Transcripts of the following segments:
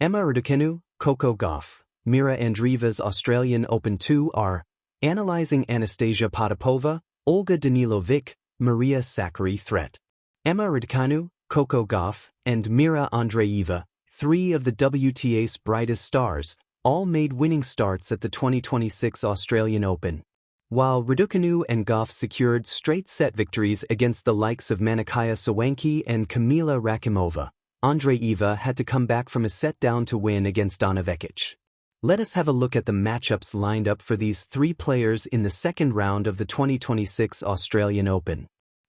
Emma Raducanu, Coco Gauff, Mirra Andreeva's Australian Open 2 are analyzing Anastasia Potapova, Olga Danilovic, Maria Sakkari threat. Emma Raducanu, Coco Gauff, and Mirra Andreeva, three of the WTA's brightest stars, all made winning starts at the 2026 Australian Open. While Raducanu and Gauff secured straight-set victories against the likes of Monika Sawanki and Kamila Rakimova, Andreeva had to come back from a set-down to win against Danilovic. Let us have a look at the matchups lined up for these three players in the second round of the 2026 Australian Open.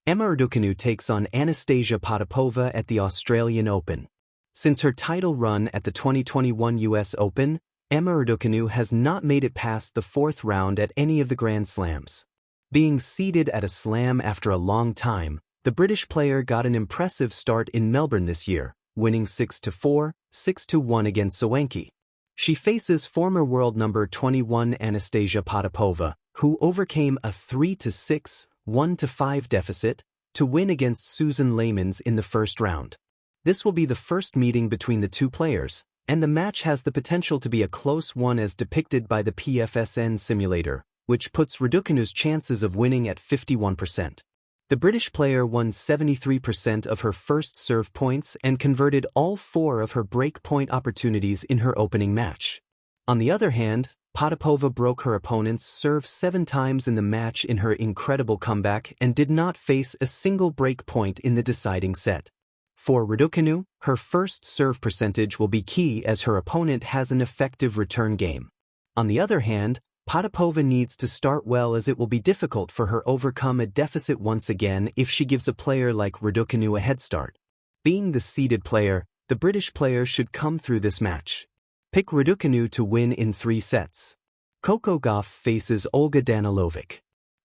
Emma Raducanu takes on Anastasia Potapova at the Australian Open. Since her title run at the 2021 US Open, Emma Raducanu has not made it past the fourth round at any of the Grand Slams. Being seeded at a slam after a long time, the British player got an impressive start in Melbourne this year, winning 6-4, 6-1 against Sawanki. She faces former world number 21 Anastasia Potapova, who overcame a 3-6, 1-5 deficit to win against Susan Layman's in the first round. This will be the first meeting between the two players, and the match has the potential to be a close one as depicted by the PFSN simulator, which puts Raducanu's chances of winning at 51%. The British player won 73% of her first serve points and converted all 4 of her break point opportunities in her opening match. On the other hand, Potapova broke her opponent's serve 7 times in the match in her incredible comeback and did not face a single break point in the deciding set. For Raducanu, her first serve percentage will be key as her opponent has an effective return game. On the other hand, Potapova needs to start well as it will be difficult for her overcome a deficit once again if she gives a player like Raducanu a head start. Being the seeded player, the British player should come through this match. Pick Raducanu to win in 3 sets. Coco Gauff faces Olga Danilovic.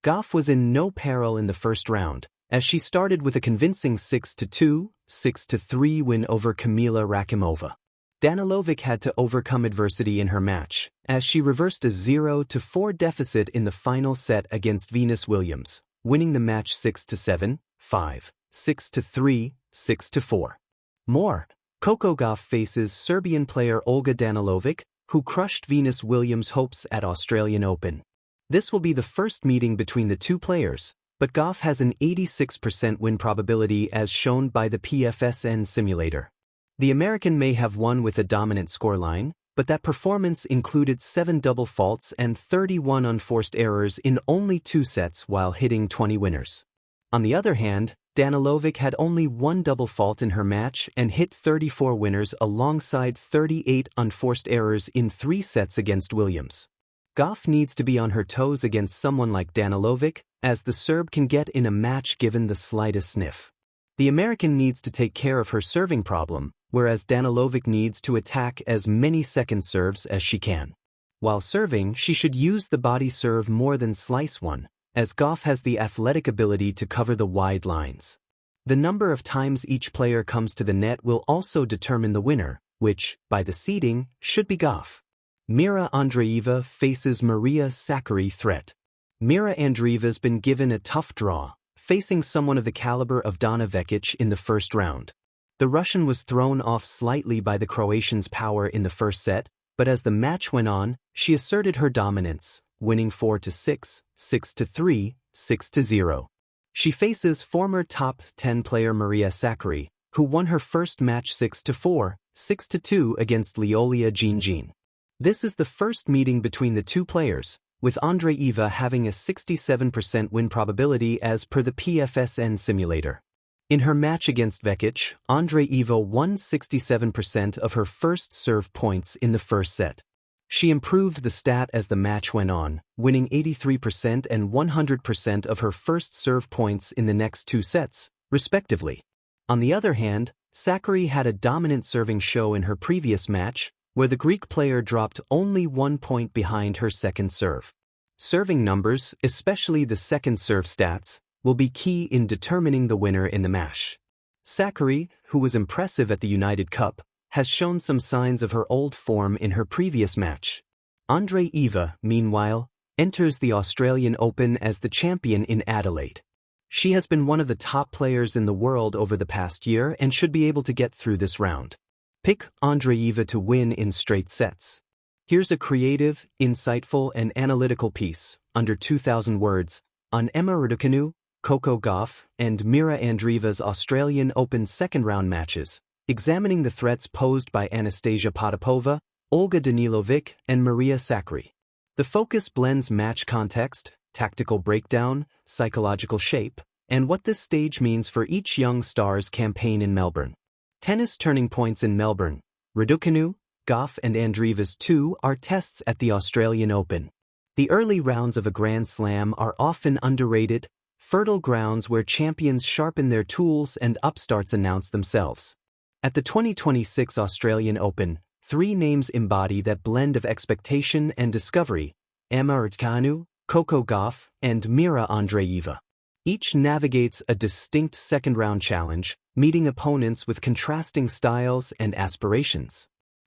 Gauff was in no peril in the first round, as she started with a convincing 6-2, 6-3 win over Kamila Rakimova. Danilovic had to overcome adversity in her match, as she reversed a 0-4 deficit in the final set against Venus Williams, winning the match 6-7, 5, 6-3, 6-4. More, Coco Gauff faces Serbian player Olga Danilovic, who crushed Venus Williams' hopes at Australian Open. This will be the first meeting between the two players, but Gauff has an 86% win probability as shown by the PFSN simulator. The American may have won with a dominant scoreline, but that performance included 7 double faults and 31 unforced errors in only 2 sets while hitting 20 winners. On the other hand, Danilovic had only 1 double fault in her match and hit 34 winners alongside 38 unforced errors in 3 sets against Williams. Gauff needs to be on her toes against someone like Danilovic, as the Serb can get in a match given the slightest sniff. The American needs to take care of her serving problem, whereas Danilovic needs to attack as many second serves as she can. While serving, she should use the body serve more than slice one, as Gauff has the athletic ability to cover the wide lines. The number of times each player comes to the net will also determine the winner, which, by the seeding, should be Gauff. Mirra Andreeva faces Maria Sakkari threat. Mirra Andreeva's been given a tough draw, facing someone of the caliber of Danilovic in the first round. The Russian was thrown off slightly by the Croatian's power in the first set, but as the match went on, she asserted her dominance, winning 4-6, 6-3, 6-0. She faces former top 10 player Maria Sakkari, who won her first match 6-4, 6-2 against Leolia Jean. This is the first meeting between the two players, with Andreeva having a 67% win probability as per the PFSN simulator. In her match against Vekic, Andreeva won 67% of her first serve points in the first set. She improved the stat as the match went on, winning 83% and 100% of her first serve points in the next 2 sets, respectively. On the other hand, Sakkari had a dominant serving show in her previous match, where the Greek player dropped only 1 point behind her second serve. Serving numbers, especially the second serve stats, will be key in determining the winner in the match. Sakkari, who was impressive at the United Cup, has shown some signs of her old form in her previous match. Andreeva, meanwhile, enters the Australian Open as the champion in Adelaide. She has been one of the top players in the world over the past year and should be able to get through this round. Pick Andreeva to win in straight sets. Here's a creative, insightful, and analytical piece, under 2,000 words, on Emma Raducanu, Coco Gauff, and Mirra Andreeva's Australian Open second-round matches, examining the threats posed by Anastasia Potapova, Olga Danilovic, and Maria Sakkari. The focus blends match context, tactical breakdown, psychological shape, and what this stage means for each young star's campaign in Melbourne. Tennis turning points in Melbourne. Raducanu, Gauff, and Andreeva's two are tests at the Australian Open. The early rounds of a Grand Slam are often underrated, fertile grounds where champions sharpen their tools and upstarts announce themselves. At the 2026 Australian Open, three names embody that blend of expectation and discovery: Emma Raducanu, Coco Gauff, and Mirra Andreeva. Each navigates a distinct second-round challenge, meeting opponents with contrasting styles and aspirations.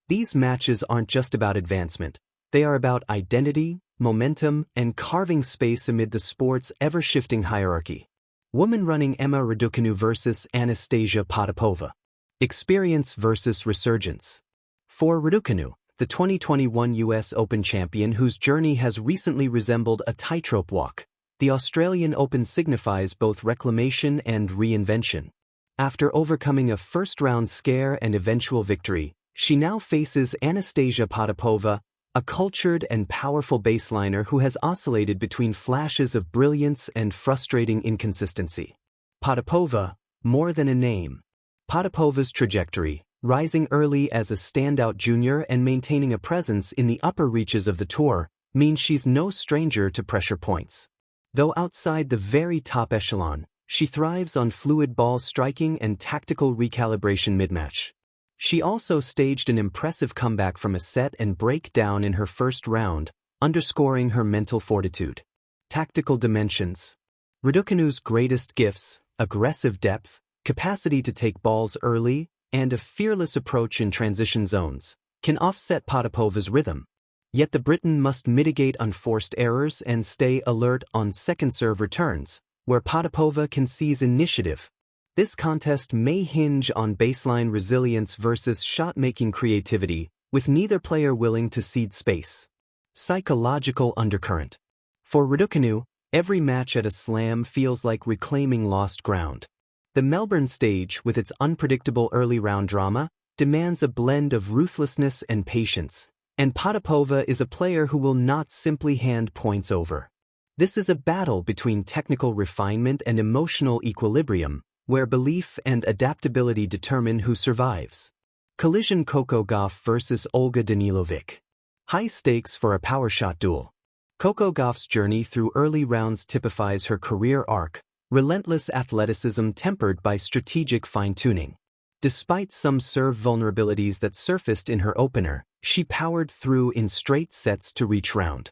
These matches aren't just about advancement, they are about identity, momentum, and carving space amid the sport's ever-shifting hierarchy. Woman running Emma Raducanu versus Anastasia Potapova. Experience versus resurgence. For Raducanu, the 2021 US Open champion whose journey has recently resembled a tightrope walk, the Australian Open signifies both reclamation and reinvention. After overcoming a first-round scare and eventual victory, she now faces Anastasia Potapova, a cultured and powerful baseliner who has oscillated between flashes of brilliance and frustrating inconsistency. Potapova, more than a name. Potapova's trajectory, rising early as a standout junior and maintaining a presence in the upper reaches of the tour, means she's no stranger to pressure points. Though outside the very top echelon, she thrives on fluid ball striking and tactical recalibration mid-match. She also staged an impressive comeback from a set and breakdown in her first round, underscoring her mental fortitude. Tactical dimensions. Raducanu's greatest gifts: aggressive depth, capacity to take balls early, and a fearless approach in transition zones, can offset Potapova's rhythm. Yet the Briton must mitigate unforced errors and stay alert on second-serve returns, where Potapova can seize initiative. This contest may hinge on baseline resilience versus shot-making creativity, with neither player willing to cede space. Psychological undercurrent. For Raducanu, every match at a slam feels like reclaiming lost ground. The Melbourne stage, with its unpredictable early-round drama, demands a blend of ruthlessness and patience, and Potapova is a player who will not simply hand points over. This is a battle between technical refinement and emotional equilibrium, where belief and adaptability determine who survives. Collision: Coco Gauff versus Olga Danilovic. High stakes for a power shot duel. Coco Gauff's journey through early rounds typifies her career arc: relentless athleticism tempered by strategic fine-tuning. Despite some serve vulnerabilities that surfaced in her opener, she powered through in straight sets to reach round